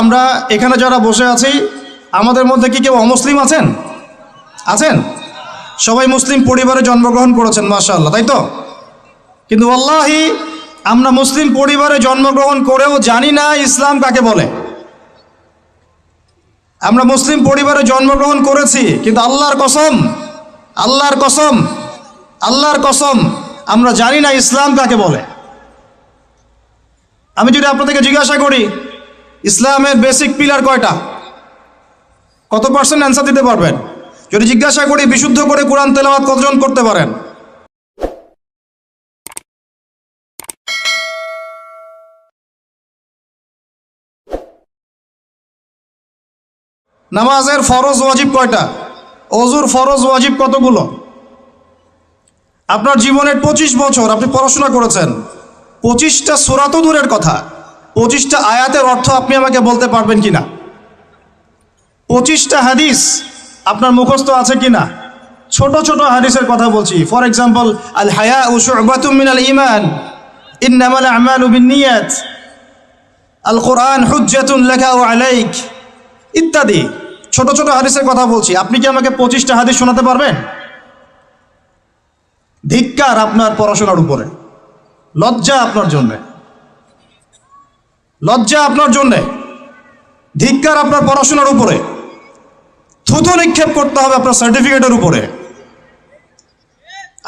আমরা এখানে যারা বসে আছি আমাদের মধ্যে কি কেউ অমুসলিম আছেন? আছেন? সবাই মুসলিম পরিবারে জন্মগ্রহণ করেছেন মাশাআল্লাহ, তাই তো? কিন্তু আল্লাহি আমরা মুসলিম পরিবারে জন্মগ্রহণ করেও জানি না ইসলাম কাকে বলে। আমরা মুসলিম পরিবারে জন্মগ্রহণ করেছি, কিন্তু আল্লাহর কসম, আল্লাহর কসম, আল্লাহর কসম, আমরা জানি না ইসলাম কাকে বলে। আমি যদি আপনাদেরকে জিজ্ঞাসা করি ইসলামের বেসিক পিলার কয়টা, কত পার্সেন্ট অ্যান্সার দিতে পারবেন? যদি জিজ্ঞাসা করি বিশুদ্ধ করে কোরআন তেলাওয়াত কতজন করতে পারেন? নামাজের ফরজ ওয়াজিব কয়টা? ওযুর ফরজ ওয়াজিব কতগুলো? আপনার জীবনের 25 বছর আপনি পড়াশোনা করেছেন, 25টা সূরা তো দূরের কথা, 25টা আয়াতের অর্থ আপনি আমাকে বলতে পারবেন কিনা? 25টা হাদিস আপনার মুখস্থ আছে কিনা? ছোট ছোট হাদিসের কথা বলছি। ফর এক্সাম্পল, আল হায়াউ শু'বাতুম মিনাল ঈমান, ইন্নামাল আমালু বিন্নিয়াত, আল কোরআন হুজ্জাতুন লাকা ওয়া আলাইক, ইত্যাদি ছোট ছোট হাদিসের কথা বলছি। আপনি কি আমাকে 25টা হাদিস শোনাতে পারবেন? ধিক্কার আপনার পড়াশোনার উপরে, লজ্জা আপনার জন্যে, লজ্জা আপনার জন্যে, ধিক্কার আপনার পড়াশোনার উপরে। থুতু নিক্ষেপ করতে হবে আপনার সার্টিফিকেটের উপরে।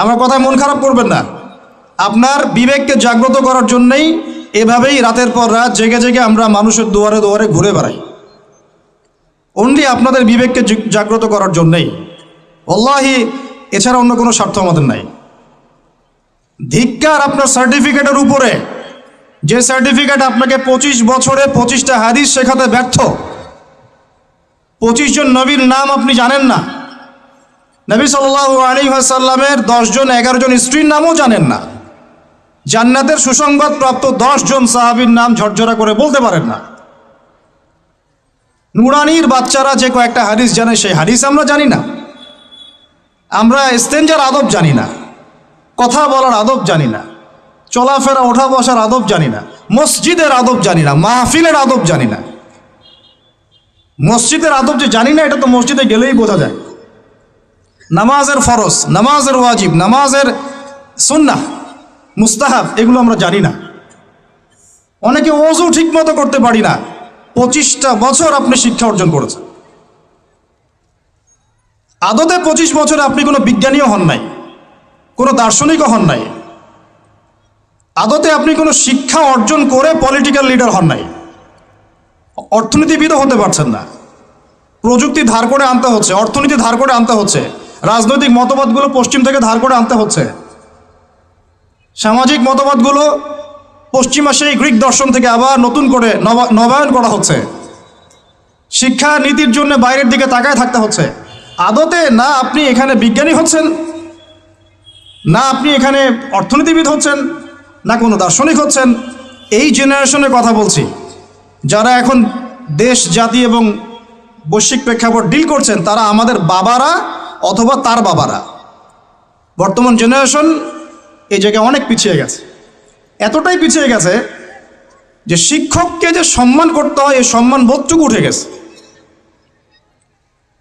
আমার কথায় মন খারাপ করবেন না। আপনার বিবেককে জাগ্রত করার জন্যই এভাবেই রাতের পর রাত জেগে জেগে আমরা মানুষের দুয়ারে দুয়ারে ঘুরে বেড়াই, অনলি আপনাদের বিবেককে জাগ্রত করার জন্যই। আল্লাহি এছাড়া অন্য কোনো স্বার্থ আমাদের নাই। ধিক্কার আপনার সার্টিফিকেটের উপরে, যে সার্টিফিকেট আপনাকে 25 বছরে 25টা হাদিস শেখাতে ব্যর্থ। 25 জন নবীর নাম আপনি জানেন না, নবী সাল্লাল্লাহু আলাইহি ওয়াসাল্লামের 10 জন 11 জন স্ত্রীর নামও জানেন না, জান্নাতের সুসংবাদ প্রাপ্ত 10 জন সাহাবীর নাম ঝরঝরা করে বলতে পারেন না। নুরানির বাচ্চারা যে কয়েকটা হাদিস জানে সেই হাদিস আমরা জানি না। আমরা ইস্তেঞ্জার আদব জানি না, কথা বলার আদব জানি না, চলাফেরা ওঠা বসার আদব জানি না, মসজিদের আদব জানি না, মাহফিলের আদব জানি না। মসজিদের আদব যে জানি না এটা তো মসজিদে গেলেই বোঝা যায়। নামাজের ফরজ, নামাজের ওয়াজিব, নামাজের সুন্নাহ, মুস্তাহাব এগুলো আমরা জানি না। অনেকে ওযু ঠিক মতো করতে পারি না। 25টা বছর আপনি শিক্ষা অর্জন করেছেন। আদতে 25 বছরে আপনি কোনো বিজ্ঞানীও হন নাই, কোনো দার্শনিকও হন নাই। আদতে আপনি কোনো শিক্ষা অর্জন করে পলিটিক্যাল লিডার হন নাই, অর্থনীতিবিদও হতে পারছেন না। প্রযুক্তি ধার করে আনতে হচ্ছে, অর্থনীতি ধার করে আনতে হচ্ছে, রাজনৈতিক মতবাদগুলো পশ্চিম থেকে ধার করে আনতে হচ্ছে, সামাজিক মতবাদগুলো পশ্চিমা সেই গ্রিক দর্শন থেকে আবার নতুন করে নবায়ন করা হচ্ছে। শিক্ষা নীতির জন্য বাইরের দিকে তাকায় থাকতে হচ্ছে। আদতে না আপনি এখানে বিজ্ঞানী হচ্ছেন, না আপনি এখানে অর্থনীতিবিদ হচ্ছেন, না কোনো দার্শনিক হচ্ছেন। এই জেনারেশনের কথা বলছি, যারা এখন দেশ জাতি এবং বৈশ্বিক প্রেক্ষাপট ডিল করছেন, তারা আমাদের বাবারা অথবা তার বাবারা। বর্তমান জেনারেশন এই জায়গায় অনেক পিছিয়ে গেছে, এতটাই পিছিয়ে গেছে যে শিক্ষককে যে সম্মান করতে হয় এই সম্মান বোধটুকু উঠে গেছে।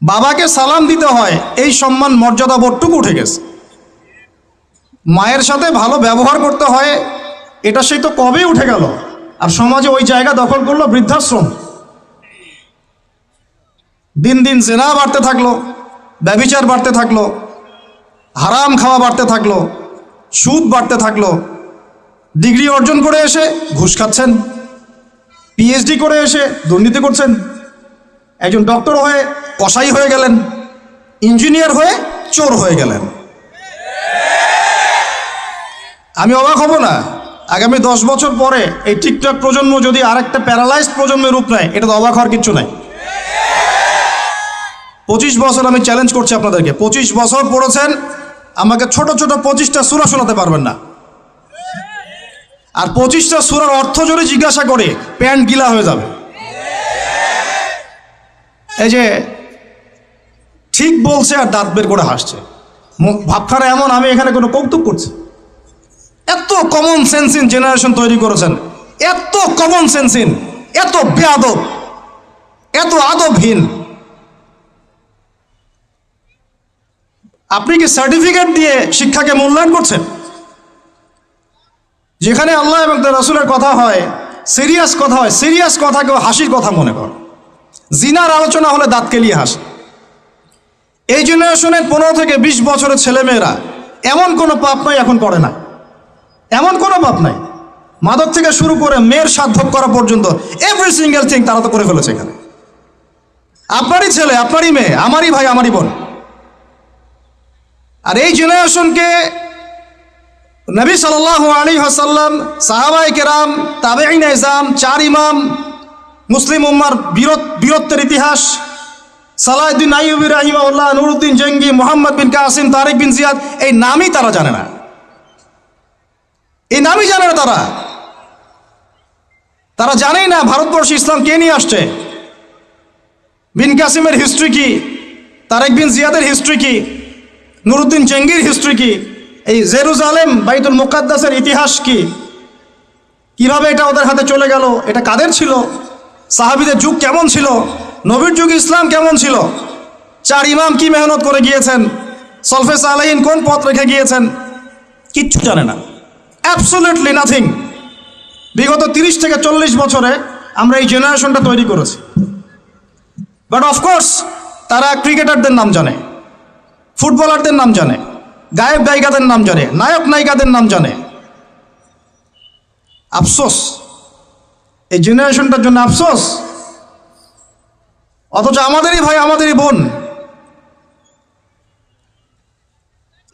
বাবাকে সালাম দিতে হয় এই সম্মান মর্যাদা বোধটুকু উঠে গেছে। মায়ের সাথে ভালো ব্যবহার করতে হয় এটা সেই তো কবেই উঠে গেল। আর সমাজে ওই জায়গা দখল করলো বৃদ্ধাশ্রম। দিন দিন জেনা বাড়তে থাকলো, ব্যভিচার বাড়তে থাকলো, হারাম খাওয়া বাড়তে থাকলো, সুদ বাড়তে থাকলো। ডিগ্রি অর্জন করে এসে ঘুষ খাচ্ছেন, পিএইচডি করে এসে দুর্নীতি করছেন, একজন ডক্টর হয়ে কসাই হয়ে গেলেন, ইঞ্জিনিয়ার হয়ে চোর হয়ে গেলেন। আমি অবাক হব না আগামী 10 বছর পরে এই টিকটক প্রজন্ম যদি আরেকটা প্যারালাইজড প্রজন্মের রূপ নেয়, এটা তো অবাক হওয়ার কিছু নাই। 25 বছর আমি চ্যালেঞ্জ করছি আপনাদেরকে, 25 বছর পড়েছেন, আমাকে ছোট ছোট 25টা সূরা শোনাতে পারবেন না। আর 25টা সূরার অর্থ যদি জিজ্ঞাসা করে প্যান্ট গিলা হয়ে যাবে। এই যে ঠিক বলছে আর দাঁত বের করে হাসছে, ভাবখানা এমন আমি এখানে কোনো কৌতুক করছি। এত কমন সেন্সিন জেনারেশন তৈরি করেছেন, এত কমন সেন্সিন, এত বেয়াদব, এত আদবহীন। আপনি কি সার্টিফিকেট দিয়ে শিক্ষাকে মূল্যায়ন করছেন? যেখানে আল্লাহ এবং তার রাসূলের কথা হয়, সিরিয়াস কথা হয়, সিরিয়াস কথাকেও হাসির কথা মনে কর। জিনার আলোচনা হলে দাঁত কেলিয়ে হাসে। এই জেনারেশনের 15 থেকে 20 বছরের ছেলেমেয়েরা এমন কোনো পাপ নাই এখন করে না, এমন কোনো পাপ নাই। মাদক থেকে শুরু করে মেয়ের সাধক করা পর্যন্ত এভরি সিঙ্গেল থিং তারা তো করে ফেলেছে এখানে। আপনারই ছেলে, আপনারই মেয়ে, আমারই ভাই, আমারই বোন। আর এই জেনারেশনকে নবী সাল্লাল্লাহু আলাইহি ওয়াসাল্লাম, সাহাবায়ে কেরাম, তাবেঈন ইজম, 4 ইমাম, মুসলিম উম্মার বীরত্বের ইতিহাস, সালাউদ্দিন আইয়ুবী রাহিমাহুল্লাহ, নুরউদ্দিন জঙ্গি, মুহাম্মদ বিন কাসিম, তারিক বিন জিয়াদ, এই নামই তারা জানে না, এই নামই জানে না তারা। তারা জানেই না ভারতবর্ষে ইসলাম কে নিয়ে আসছে, বিন কাসিমের হিস্ট্রি কি, তারিক বিন জিয়াদের হিস্ট্রি কি, নুরউদ্দিন জঙ্গির হিস্ট্রি কি, এই জেরুজালেম বাইতুল মুকাদ্দাসের ইতিহাস কি, কিভাবে এটা ওদের হাতে চলে গেল, এটা কাদের ছিল, সাহাবীদের যুগ কেমন ছিল, নবীর যুগ ইসলাম কেমন ছিল, 4 ইমাম কি মেহনত করে গিয়েছেন, সলফে সালেহিন কোন পথ রেখে গিয়েছেন, কিচ্ছু জানে না, অ্যাবসলিউটলি নাথিং। বিগত 30 থেকে 40 বছরে আমরা এই জেনারেশনটা তৈরি করেছি। বাট অফকোর্স তারা ক্রিকেটারদের নাম জানে, ফুটবলারদের নাম জানে, গায়ক গায়িকাদের নাম জানে, নায়ক নায়িকাদের নাম জানে। আফসোস, এই জেনারেশনটার জন্য আফসোস। অথচ আমাদেরই ভাই, আমাদেরই বোন।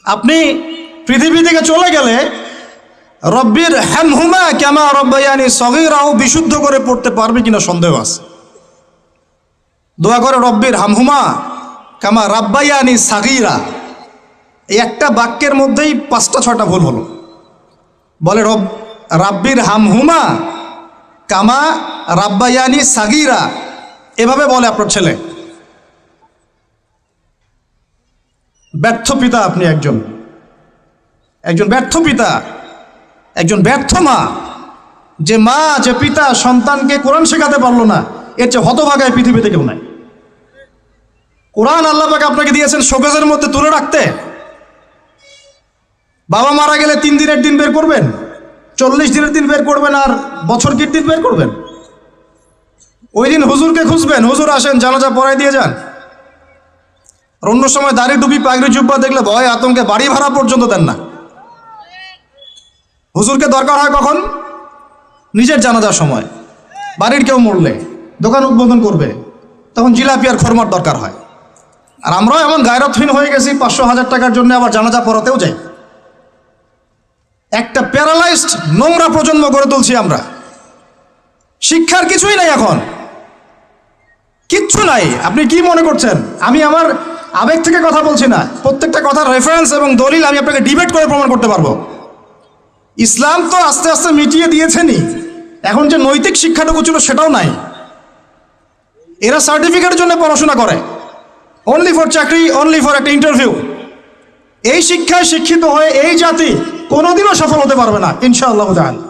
আপনি পৃথিবী থেকে চলে গেলে রব্বির হামহুমা কামা রব্বায়ানি সগীরাও বিশুদ্ধ করে পড়তে পারবে কিনা সন্দেহ আছে। দোয়া করে রব্বির হামহুমা কামা রাব্বায়ানি সাগীরা, এই একটা বাক্যের মধ্যেই 5টা-6টা ভুল হলো। বলে রাব্বির হামহুমা কামা রাব্বায়ানি সাগীরা, এভাবে বলে আপনার ছেলে। ব্যর্থ পিতা আপনি, একজন ব্যর্থ পিতা, একজন ব্যর্থ মা। যে মা, যে পিতা সন্তানকে কোরআন শেখাতে পারলো না, এর চেয়ে হতভাগায় পৃথিবীতে কেউ নাই। কোরআন আল্লাহ পাক আপনাকে দিয়েছেন শোকেজের মধ্যে তুলে রাখতে। বাবা মারা গেলে 3 দিনের দিন বের করবেন, 40 দিনের দিন বের করবেন, আর বছর কি দিন বের করবেন? ওই দিন হুজুরকে খুঁজবেন, হুজুর আসেন জানাজা পড়াই দিয়ে যান। আর অন্য সময় দাড়ি টুপি পাগড়ি জুব্বা দেখলে ভয় আতঙ্কে বাড়ি ভাড়া পর্যন্ত দেন না। হুজুরকে দরকার হয় কখন? নিজের জানাজার সময়, বাড়ির কেউ মরলে, দোকান উদ্বোধন করবে, তখন জিলাপি আর খরমার দরকার হয়। আর আমরাও এমন গায়রতহীন হয়ে গেছি, 500-1000 টাকার জন্য আবার জানাজা পড়াতেও যাই। একটা প্যারালাইজড নোংরা প্রজন্ম গড়ে তুলছি আমরা। শিক্ষার কিছুই নাই, এখন কিচ্ছু নাই। আপনি কি মনে করছেন আমি আমার আবেগ থেকে কথা বলছি না? প্রত্যেকটা কথার রেফারেন্স এবং দলিল আমি আপনাকে ডিবেট করে প্রমাণ করতে পারবো। ইসলাম তো আস্তে আস্তে মিটিয়ে দিয়েছেনই, এখন যে নৈতিক শিক্ষাটুকু ছিল সেটাও নাই। এরা সার্টিফিকেটের জন্য পড়াশোনা করে, অনলি ফর চাকরি, অনলি ফর একটা ইন্টারভিউ। এই শিক্ষায় শিক্ষিত হয়ে এই জাতি কোনোদিনও সফল হতে পারবে না ইনশাআল্লাহ তাআলা।